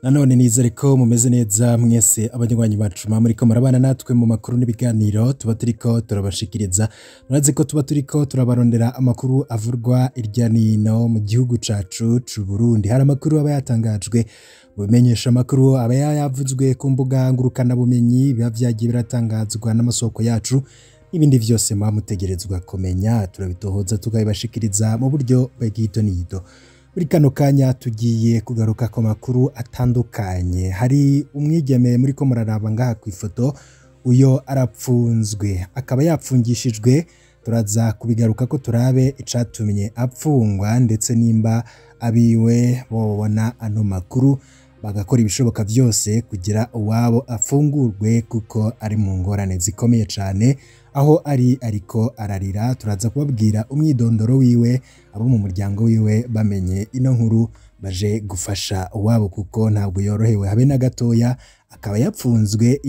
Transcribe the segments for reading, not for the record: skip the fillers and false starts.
Nanone nizere ko mumeze neza mwese abanywanyi bacu muriko murabana natwe mu makuru n'ibiganiro tuba turiko turabashikiriza. Murazi ko tuba turiko turabarondera amakuru avurwa irya nino mu gihugu cacu c'u Burundi. Hari amakuru aba yatangajwe mu bimenyesha amakuru, aba yavuzwe ku mbuga ngurukana bumenyi, biba vyagiye biratangazwa n'amasoko yacu, n'ibindi vyose muba mutegerezwa kumenya turabitohoza tukabibashikiriza mu buryo bw'ito nido. Muri kano kanya tugiye kugaruka ku makuru atandukanye. Hari umwigeme muriko muraraba ngaha kw'ifoto, uyo arapfunzwe, akaba yapfungishijwe. Turaza kubigaruka ko turabe icatumye apfungwa, ndetse nimba abiwe bobona ano makuru bagakora ibishoboka vyose kugira uwabo afungurwe, kuko ari mu ngorane zikomeye cane. Aho ariko ararira, turaza kubabwira umwidondoro wiwe, abo mu muryango wiwe bamenye ino nkuru baje gufasha uwabo, kuko ntabwo yorohewe habe na gatoya. Akaba yapfunzwe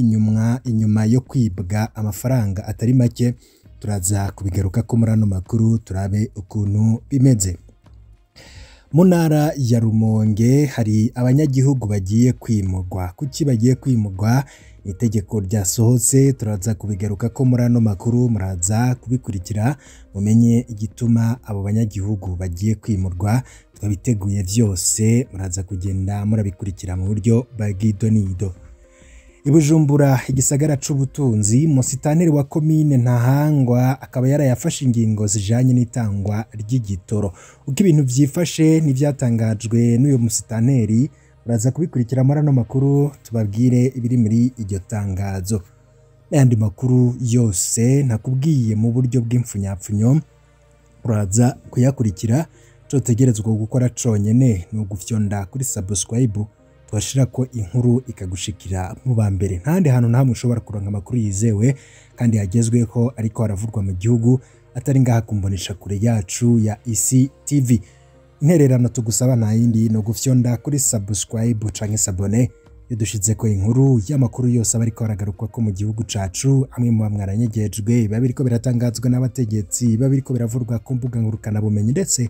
inyuma yo kwibwa amafaranga atari make. Turaza kubigaruka ko muri ano makuru turabe ukuntu bimeze. Mu ntara ya Rumonge hari abanyagihugu bagiye kwimurwa. Kuki bagiye kwimurwa? Itegeko ryasohotse, turaza kubigaruka ko muri ano makuru, muraza kubikurikira mumenye igituma abo banyagihugu bagiye kwimurwa. Twabiteguye vyose, muraza kugenda murabikurikira mu buryo bw'idonido. I Bujumbura, igisagara c'ubutunzi, musitanteri wa komine Ntahangwa akaba yarayafashe ingingo zijanye n'itangwa ry'igitoro. Uko ibintu vyifashe n'ivyatangajwe n'uyo musitanteri, uraza kubikurikira muri ano makuru tubabwire ibiri muri iryo tangazo. N'ayandi makuru yose nakubwiye mu buryo bw'imfunyapfunyo, uraza kuyakurikira. Cotegerezwa gukora conyene ni ugufyonda kuri subscribe, twashira ko inkuru ikagushikira mu ba mbere. Ntandi hantu nta mushobora kuronka amakuru yizewe kandi yagezweho ariko aravurwa mu gihugu atari ngaha kumbonesha kure yacu ya Isi TV. Intererano tugusaba nta yindi no gufyonda kuri subscribe canke s'abone, iyo dushize ko inkuru y'amakuru yose aba ariko aragarukwa ko mu gihugu cacu, amwe mu bamwaranyegejwe, biba biriko biratangazwa n'abategetsi, biba biriko biravurwa ku mbuga ngurukana bumenyi, ndetse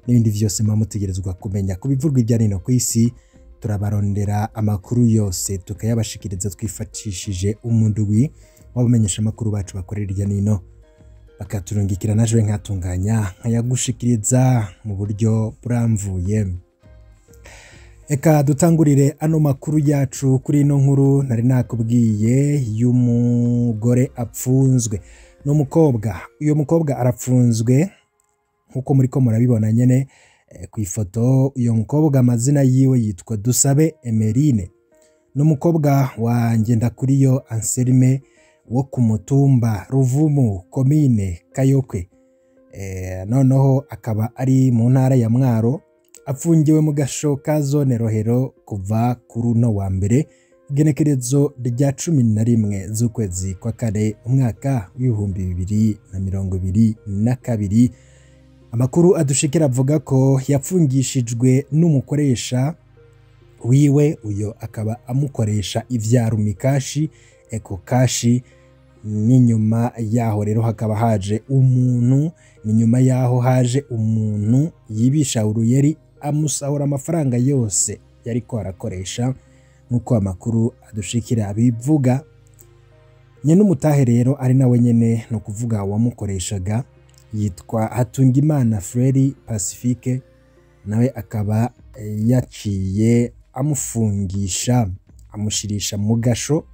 n'ibindi vyose muba mutegerezwa kumenya kubivurwa irya nino kw'isi. Turabarondera amakuru yose tukayabashikiriza twifashishije umundwi w'abamenyesha amakuru bacu bakorera irya nino, bakaturungikira najwe nkatunganya nkayagushikiriza mu buryo buramvuye. Eka dutangurire ano makuru yacu kuri ino nkuru nari nakubwiye y'umugore apfunzwe n'umukobwa. Uyo mukobwa arapfunzwe nkuko muriko murabibona nyene ku ifoto. Uyo mukobwa amazina yiwe yitwa Dusabe Emeline, n'umukobwa wa Ngendakuriyo Anselme wo ku mutumba Ruvumu, komine Kayokwe. Noneho akaba ari mu ntara ya Mwaro, apfungiwe mu gasho ka zone Rohero kuva kuri uno wa mbere igenekerezo rya 11 z'ukwezi kwa kane umwaka w'ibihumbi 2022. Amakuru adushikira avuga ko yapfungishijwe n'umukoresha wiwe, uyo akaba amukoresha ivyarumikashi eko kashi. N'inyuma yaho rero hakaba haje umuntu, n'inyuma yaho haje umuntu yibisha uruyeri amusahura amafaranga yose yariko arakoresha, nkuko amakuru adushikira abivuga. Nyene umutahe rero ari nawe nyene no kuvuga wamukoreshaga yitwa Hatungimana Freri Pacifique, nawe akaba yaciye amufungisha amushirisha mu gasho.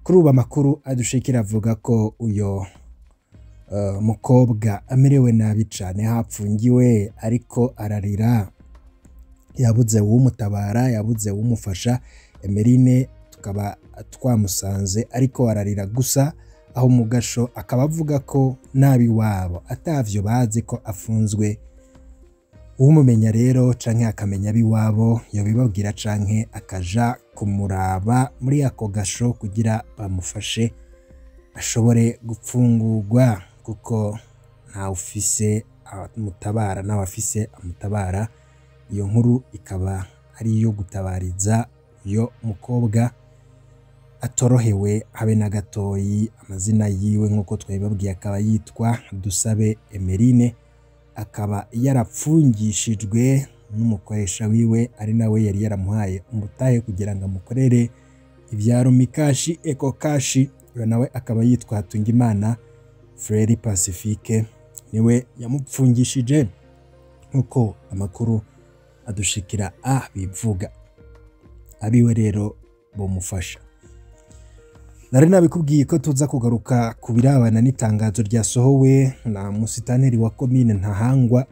Kuri ubu amakuru adushikira avuga ko uyo mukobwa amerewe nabi cane, hapfungiwe ariko ararira, yabuze uwumutabara, yabuze uwumufasha. Emeline tukaba twamusanze ariko ararira gusa aho mu gasho, akaba avuga ko nabi wabo atavyo bazi ko afunzwe. Uwumumenya rero canke akamenya biwabo yobibabwira canke akaja kumuraba muri ako gasho kugira bamufashe ashobore gupfungurwa, kuko nta ufise amutabara, nawe afise amutabara. Iyo nkuru ikaba ari iyo gutabariza uyo mukobwa atorohewe habe na gatoyi. Amazina yiwe nkuko twabibabwiye akaba yitwa Dusabe Emeline, akaba yarapfungishijwe n'umukoresha wiwe ari nawe yari yaramuhaye umutahe kugira ngo amukorere ibya Rumikashi Eco Cash. Uyu nawe akaba yitwa Hatungimana Frere Pacifique, niwe yamupfungishije nk'uko amakuru adushikira bivuga. Abiwe rero bomufasha. Nari nabikubwiye ko tuza kugaruka ku birabana n'itangazo ryasohowe na musitanteri wa komine Ntahangwa,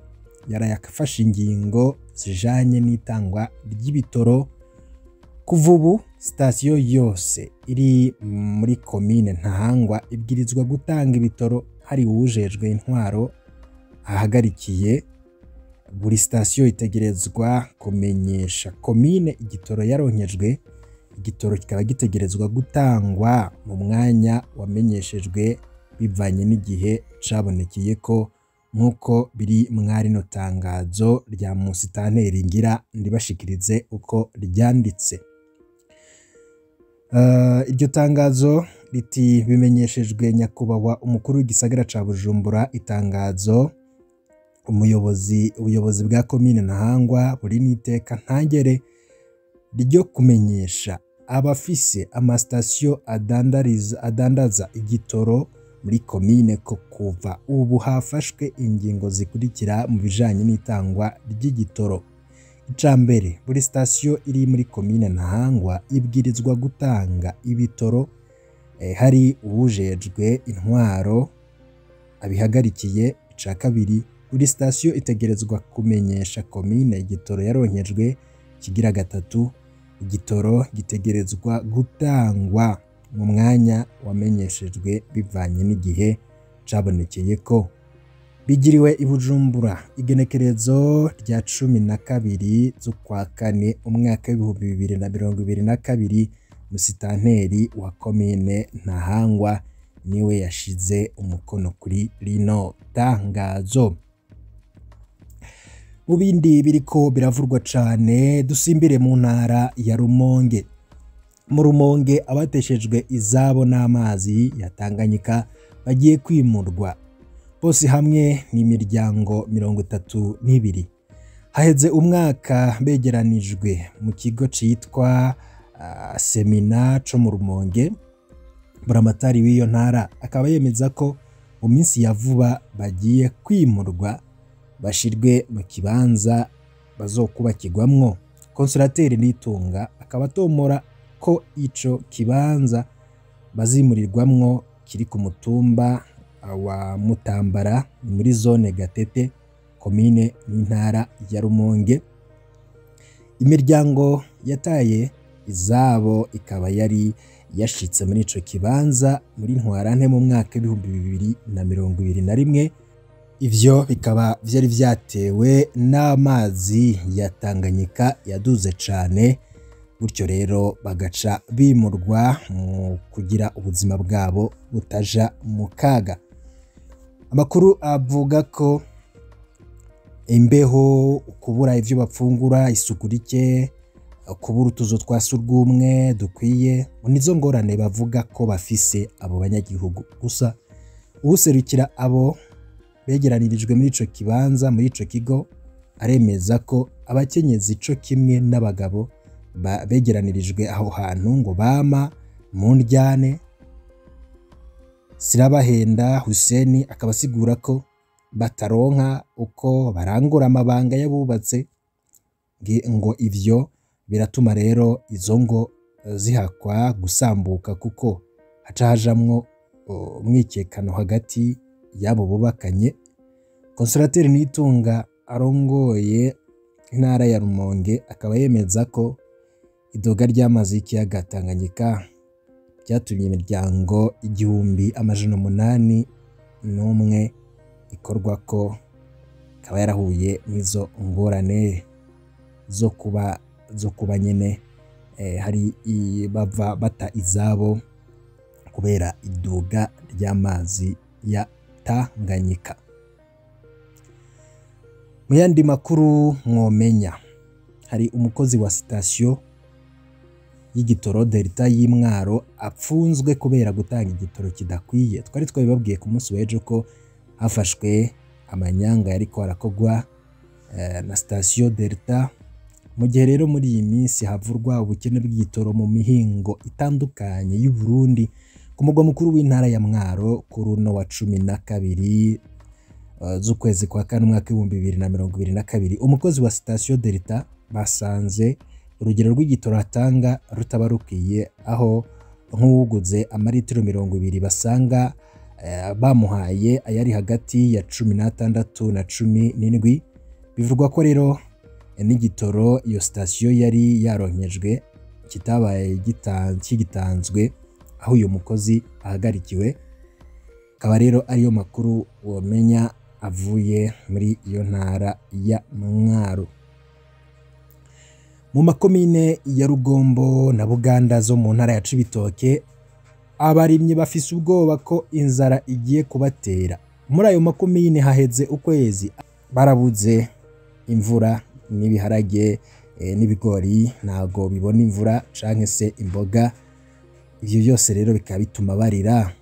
yarayafashe ingingo zijanye n'itangwa ry'ibitoro. Kuva ubu sitasiyo yose iri muri komine Ntahangwa ibwirizwa gutanga ibitoro hari uwujejwe intwaro ahagarikiye. Buri sitasiyo itegerezwa kumenyesha komine igitoro yaronkejwe. Igitoro kikaba gitegerezwa gutangwa mu mwanya wamenyeshejwe bivanye n'igihe cabonekeye ko, nk'uko biri mwari no tangazo rya musitanteri ngira ndibashikirize uko ryanditse. Iryo tangazo riti bimenyeshejwe nyakubahwa umukuru w'igisagara ca Bujumbura. Itangazo ubuyobozi bwa komine Ntahangwa buri n'iteka ntangere ryo kumenyesha abafise amasitasiyo adandaza igitoro muri komine ko kuva ubu hafashwe ingingo zikurikira mu bijanye n'itangwa ry'igitoro. Icambere, buri sitasiyo iri muri komine Ntahangwa ibwirizwa gutanga ibitoro hari uwujejwe intwaro abihagarikiye. Ica kabiri, buri sitasiyo itegerezwa kumenyesha komine igitoro yaronkejwe. Kigira gatatu, igitoro gitegerezwa gutangwa mu mwanya wamenyeshejwe bivanye n'igihe cabonekeye ko. Bigiriwe i Bujumbura igenekerezo rya 12 z'ukwa kane umwaka w'ibihumbi 2022. Musitanteri wa komine Ntahangwa niwe yashize umukono kuri rino tangazo. Mu bindi biriko biravurwa cane, dusimbire mu ntara ya Rumonge. Mu Rumonge abateshejwe izabo n'amazi ya Tanganyika bagiye kwimurwa bose hamwe n'imiryango 32. Haheze umwaka begeranijwe mu kigo citwa Semina co mu Rumonge. Buramatari w'iyo ntara akaba yemeza ko mu minsi ya vuba bagiye kwimurwa bashirwe mu kibanza bazokubakirwamwo. Konsulateri Nitunga akaba atomora ko ico kibanza bazimurirwamwo kiri ku mutumba wa Mutambara muri zone Gatete, komine n'intara ya Rumonge. Imiryango yataye izabo ikaba yari yashitse muri ico kibanza muri Ntwarante mu mwaka w'ibihumbi 2021. Ivyo bikaba vyari vyatewe n'amazi ya Tanganyika yaduze cane, gutyo rero bagaca bimurwa mu kugira ubuzima bwabo butaja mu kaga. Amakuru avuga ko imbeho, kubura ivyo bapfungura, isuku rike, kubura utuzu twa surwumwe dukwiye, nizo ngorane bavuga ko bafise abo banyagihugu. Gusa userukira abo begeranirijwe muri ico kibanza muri ico kigo aremeza ko abakenyezi co kimwe n'abagabo begeranirijwe aho hantu ngo bama mu ndyane. Sirabahenda Hussein akaba asigura ko bataronka uko barangura amabanga yabubatse, ngo ivyo biratuma rero izo ngo zihakwa gusambuka kuko haca hajamwo umwikekano hagati yabo bubakanye. Konsulateri Nitunga arongoye intara ya Rumonge akaba yemeza ko idoga ry'amazi y'ikiyaga Tanganyika byatumye imiryango 1801 ikorwa ko ikaba yarahuye n'izo ngorane zo kuba nyene hari bava bata izabo kubera iduga ry'amazi ya Tanganyika. Mu yandi makuru mwomenya, hari umukozi wa sitasiyo y'igitoro Delta y'Imwaro apfunzwe kubera gutanga igitoro kidakwiye. Twari twabibabwiye ku munsi w'ejo ko hafashwe amanyanga yariko arakogwa na station Delta. Mu gihe rero muri iyi minsi havurwa ubukene bw'igitoro mu mihingo itandukanye y'u Burundi, ku mugwa mukuru w'intara ya Mwaro kuri uno wa 12 z'ukwezi kwa kane umwaka w'2022, umukozi wa station Delta basanze urugero rw'igitoro atanga rutaba rukwiye, aho nk'uwuguze amaritiro 20 basanga bamuhaye ayari hagati ya 16 na 17. Bivugwa ko rero n'igitoro iyo station yari yaronkejwe kitabaye gitanzwe aho uyu mukozi ahagarikiwe. Akaba rero ariyo makuru womenya avuye muri iyo ntara ya Mwaro. Mu makomine ya Rugombo na Buganda zo mu ntara ya Cibitoke, abarimyi bafise ubwoba ko inzara igiye kubatera. Muri ayo makomine haheze ukwezi barabuze imvura, n'ibiharage n'ibigori ntago bibona imvura canke se imboga. Ivyo byose rero bikaba bituma barira,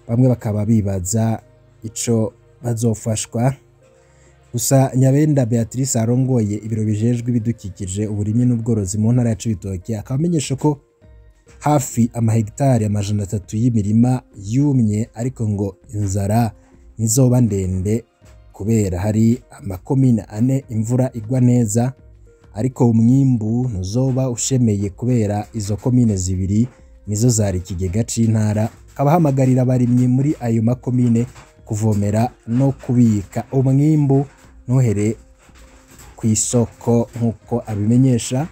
bamwe bakaba bibaza ico bazofashwa. Gusa Nyabenda Beatrice arongoye ibiro bijejwe ibidukikije uburimyi n'ubworozi mu ntara ya Cibitoke akamenyesha ko hafi amahegitari 300 y'imirima yumye, ariko ngo inzara nizoba ndende kubera hari amakomine 4 imvura igwa neza, ariko umwimbu ntuzoba ushemeye kubera izo komine 2 nizo zari ikigega c'intara. Kabahamagarira abarimyi muri ayo makomine kuvomera no kubika umwimbu ntuhere ku isoko nk'uko abimenyesha.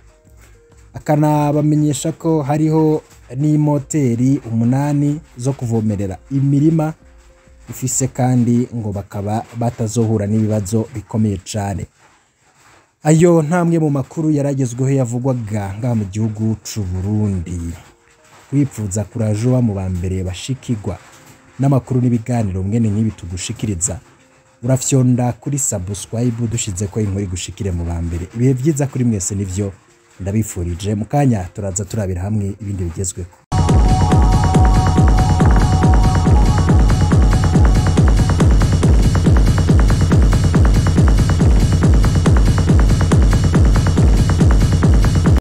Akanabamenyesha ko hariho n'imoteri 8 zo kuvomerera imirima ifise, kandi ngo bakaba batazohura n'ibibazo bikomeye cane. Ayo ntamwe mu makuru yaragezweho yavugwaga ngaha mu gihugu c'u Burundi. Wipfuza kurajoba mu bambere bashikirwa n'amakuru n'ibiganiro mwene nk'ibi tugushikiriza, urafyonda kuri subscribe dushize ko inkuru gushikire mu bambere. Ibihe byiza kuri mwese nivyo ndabifurije. Mukanya turaza turabira hamwe ibindi bigezweho.